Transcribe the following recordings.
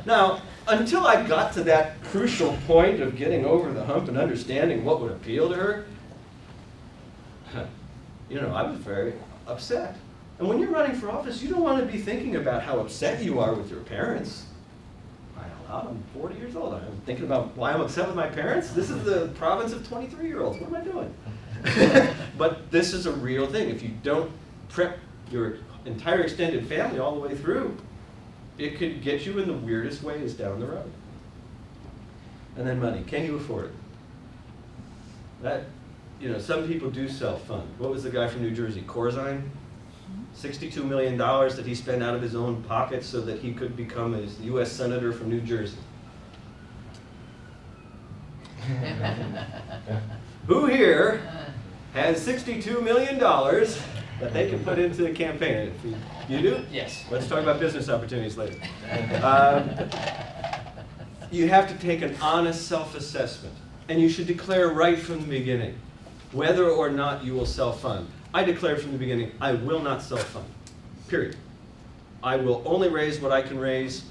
Now, until I got to that crucial point of getting over the hump and understanding what would appeal to her, you know, I was very upset. And when you're running for office, you don't want to be thinking about how upset you are with your parents. I'm 40 years old. I'm thinking about why I'm upset with my parents. This is the province of 23-year-olds. What am I doing? But this is a real thing. If you don't prep your entire extended family all the way through, it could get you in the weirdest ways down the road. And then money. Can you afford it? That, you know, some people do self-fund. What was the guy from New Jersey, Corzine? $62 million that he spent out of his own pocket so that he could become a U.S. Senator from New Jersey. Who here has $62 million that they can put into the campaign? You do? Yes. Let's talk about business opportunities later. You have to take an honest self-assessment, and you should declare right from the beginning whether or not you will self-fund. I declared from the beginning, I will not self-fund, period. I will only raise what I can raise,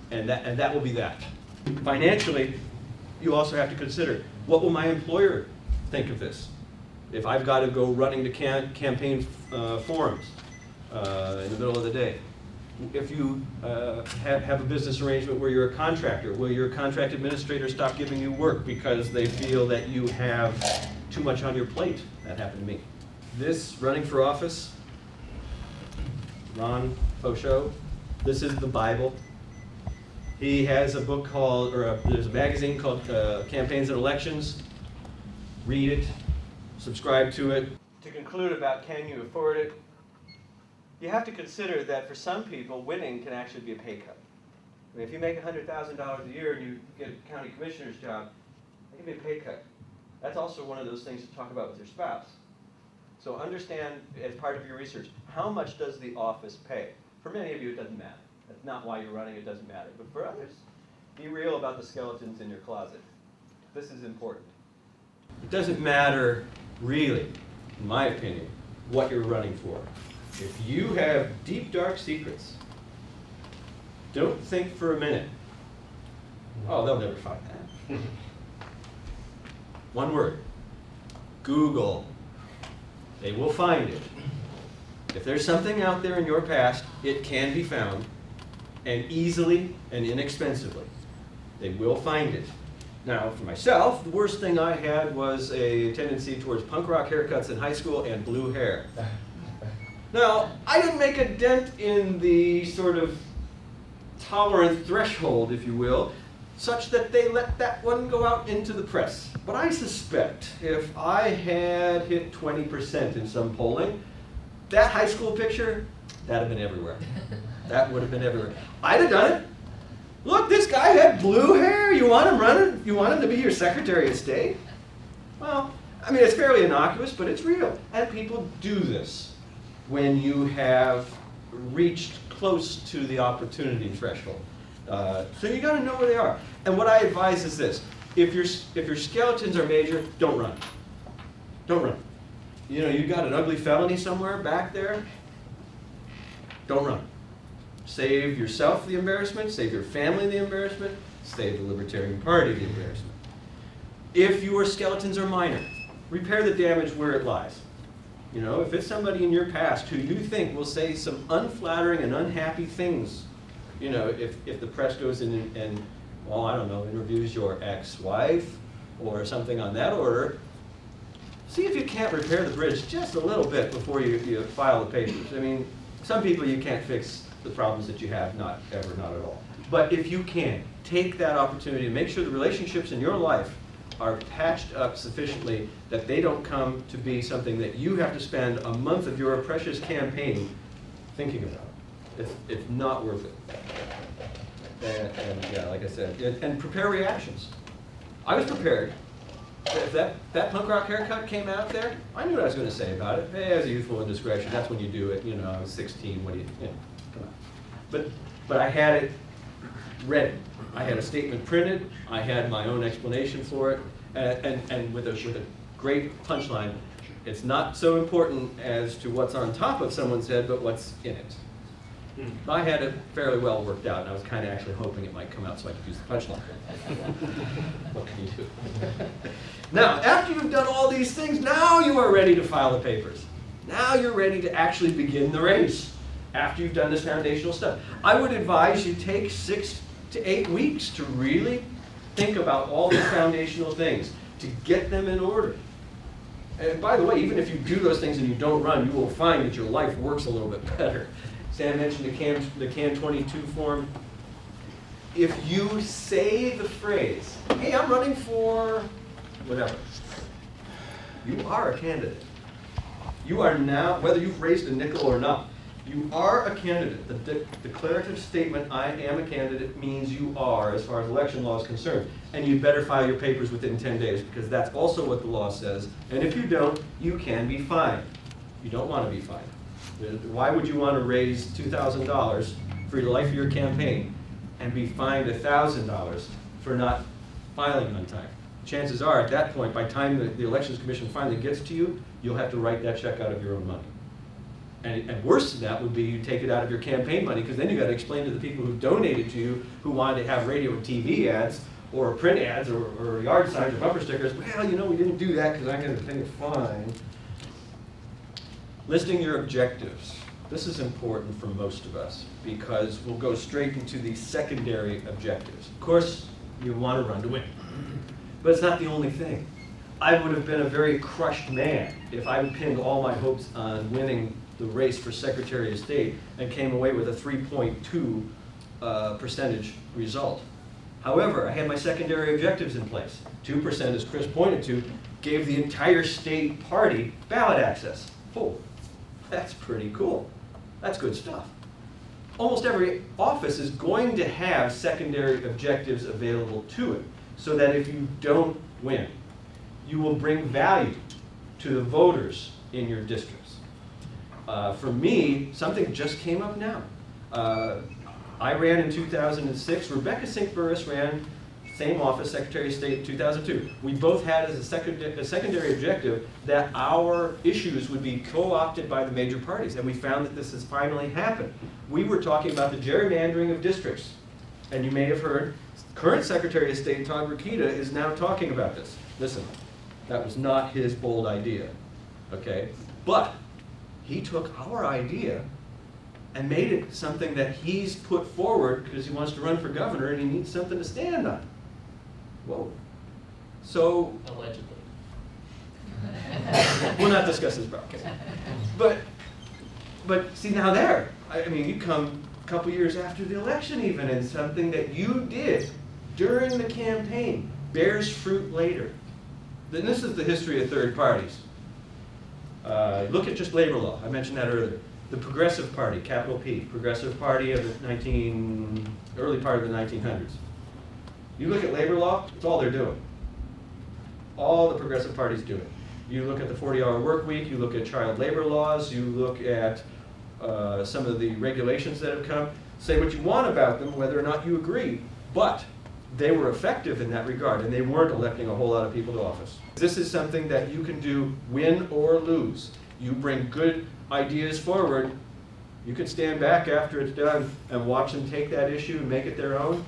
and that will be that. Financially, you also have to consider, what will my employer think of this? If I've got to go running to campaign forums in the middle of the day. If you have a business arrangement where you're a contractor, will your contract administrator stop giving you work because they feel that you have too much on your plate? That happened to me. This running for office, Ron Fauchot, this is the Bible. He has a book called, there's a magazine called Campaigns and Elections. Read it, subscribe to it. To conclude about can you afford it, you have to consider that for some people, winning can actually be a pay cut. I mean, if you make $100,000 a year and you get a county commissioner's job, that can be a pay cut. That's also one of those things to talk about with your spouse. So understand, as part of your research, how much does the office pay? For many of you, it doesn't matter. That's not why you're running, it doesn't matter. But for others, be real about the skeletons in your closet. This is important. It doesn't matter, really, in my opinion, what you're running for. If you have deep, dark secrets, don't think for a minute, oh, they'll never find that. One word, Google. They will find it. If there's something out there in your past, it can be found, and easily and inexpensively. They will find it. Now, for myself, the worst thing I had was a tendency towards punk rock haircuts in high school and blue hair. Now, I didn't make a dent in the sort of tolerant threshold, if you will, such that they let that one go out into the press. But I suspect if I had hit 20% in some polling, that high school picture, that'd have been everywhere. That would have been everywhere. I'd have done it. Look, this guy had blue hair. You want him running? You want him to be your Secretary of State? Well, I mean, it's fairly innocuous, but it's real. And people do this when you have reached close to the opportunity threshold. So you got to know where they are. And what I advise is this: if your skeletons are major, don't run. Don't run. You know, you got an ugly felony somewhere back there. Don't run. Save yourself the embarrassment. Save your family the embarrassment. Save the Libertarian Party the embarrassment. If your skeletons are minor, repair the damage where it lies. You know, if it's somebody in your past who you think will say some unflattering and unhappy things, you know, if the press goes in and, well, I don't know, interviews your ex-wife or something on that order, see if you can't repair the bridge just a little bit before you file the papers. I mean, some people you can't fix the problems that you have, not ever, not at all. But if you can, take that opportunity to make sure the relationships in your life are patched up sufficiently that they don't come to be something that you have to spend a month of your precious campaign thinking about. It's not worth it. And yeah, like I said, and prepare reactions. I was prepared. If that punk rock haircut came out there, I knew what I was going to say about it. Hey, as a youthful indiscretion, that's when you do it. You know, I was 16. What do you know, come on. But I had it ready. I had a statement printed. I had my own explanation for it, and with a great punchline. It's not so important as to what's on top of someone's head, but what's in it. I had it fairly well worked out, and I was kind of actually hoping it might come out so I could use the punchline. What can you do? Now, after you've done all these things, now you are ready to file the papers. Now you're ready to actually begin the race after you've done this foundational stuff. I would advise you take 6 to 8 weeks to really think about all these foundational things, to get them in order. And by the way, even if you do those things and you don't run, you will find that your life works a little bit better. Sam mentioned the CAN 22 form. If you say the phrase, hey, I'm running for whatever, you are a candidate. You are now, whether you've raised a nickel or not, you are a candidate. The declarative statement, I am a candidate, means you are, as far as election law is concerned. And you better file your papers within 10 days, because that's also what the law says. And if you don't, you can be fined. You don't want to be fined. Why would you want to raise $2,000 for the life of your campaign and be fined $1,000 for not filing on time? Chances are, at that point, by the time the Elections Commission finally gets to you, you'll have to write that check out of your own money. And worse than that would be you take it out of your campaign money, because then you've got to explain to the people who donated to you, who wanted to have radio and TV ads, or print ads, or yard signs, or bumper stickers, well, you know, we didn't do that because I'm going to pay a fine. Listing your objectives. This is important for most of us, because we'll go straight into the secondary objectives. Of course, you want to run to win, but it's not the only thing. I would have been a very crushed man if I pinned all my hopes on winning the race for Secretary of State and came away with a 3.2 percentage result. However, I had my secondary objectives in place. 2%, as Chris pointed to, gave the entire state party ballot access. Oh, that's pretty cool. That's good stuff. Almost every office is going to have secondary objectives available to it, so that if you don't win, you will bring value to the voters in your districts. For me, something just came up now. I ran in 2006. Rebecca St. Burris ran, same office, Secretary of State, in 2002. We both had as a secondary objective that our issues would be co-opted by the major parties, and we found that this has finally happened. We were talking about the gerrymandering of districts, and you may have heard current Secretary of State, Todd Rokita, is now talking about this. Listen, that was not his bold idea, okay? But he took our idea and made it something that he's put forward because he wants to run for governor and he needs something to stand on. Whoa. So, allegedly. We'll not discuss this, bro. Okay. But see, now there, I mean, you come a couple years after the election even, and something that you did during the campaign bears fruit later. Then this is the history of third parties. Look at just labor law. I mentioned that earlier. The Progressive Party, capital P, Progressive Party of the early part of the 1900s. You look at labor law, it's all they're doing. All the progressive parties do it. You look at the 40-hour work week, you look at child labor laws, you look at some of the regulations that have come. Say what you want about them, whether or not you agree, but they were effective in that regard, and they weren't electing a whole lot of people to office. This is something that you can do win or lose. You bring good ideas forward, you can stand back after it's done and watch them take that issue and make it their own.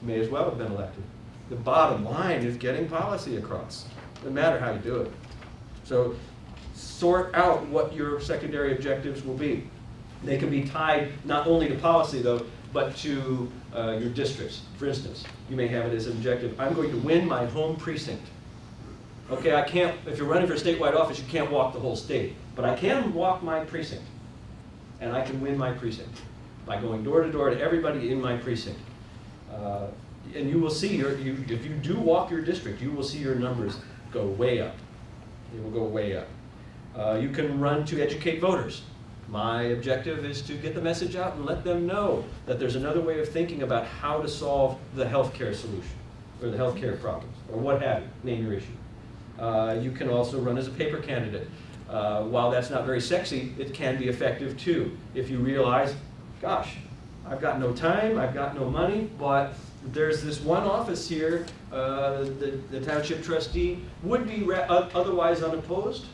You may as well have been elected. The bottom line is getting policy across. Doesn't matter how you do it. So sort out what your secondary objectives will be. They can be tied not only to policy though, but to your districts. For instance, you may have it as an objective, I'm going to win my home precinct. Okay, I can't, if you're running for a statewide office, you can't walk the whole state. But I can walk my precinct. And I can win my precinct by going door to door to everybody in my precinct. And you will see, if you do walk your district, you will see your numbers go way up. They will go way up. You can run to educate voters. My objective is to get the message out and let them know that there's another way of thinking about how to solve the healthcare solution, or the healthcare problems, or what have you, name your issue. You can also run as a paper candidate. While that's not very sexy, it can be effective too. If you realize, gosh, I've got no time, I've got no money, but there's this one office here, the township trustee would be otherwise unopposed.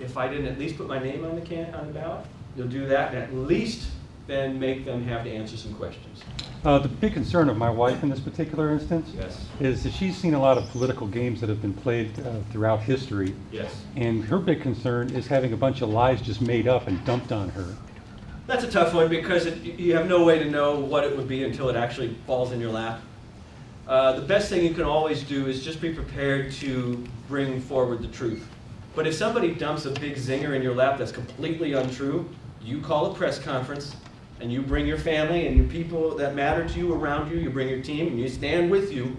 If I didn't at least put my name on the ballot, you'll do that, and at least then make them have to answer some questions. The big concern of my wife in this particular instance Yes. is that she's seen a lot of political games that have been played throughout history. Yes. And her big concern is having a bunch of lies just made up and dumped on her. That's a tough one because you have no way to know what it would be until it actually falls in your lap. The best thing you can always do is just be prepared to bring forward the truth. But if somebody dumps a big zinger in your lap that's completely untrue, you call a press conference and you bring your family and your people that matter to you around you, you bring your team and you stand with you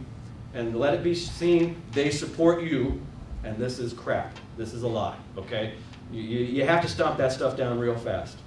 and let it be seen they support you, and this is crap. This is a lie, okay? You have to stomp that stuff down real fast.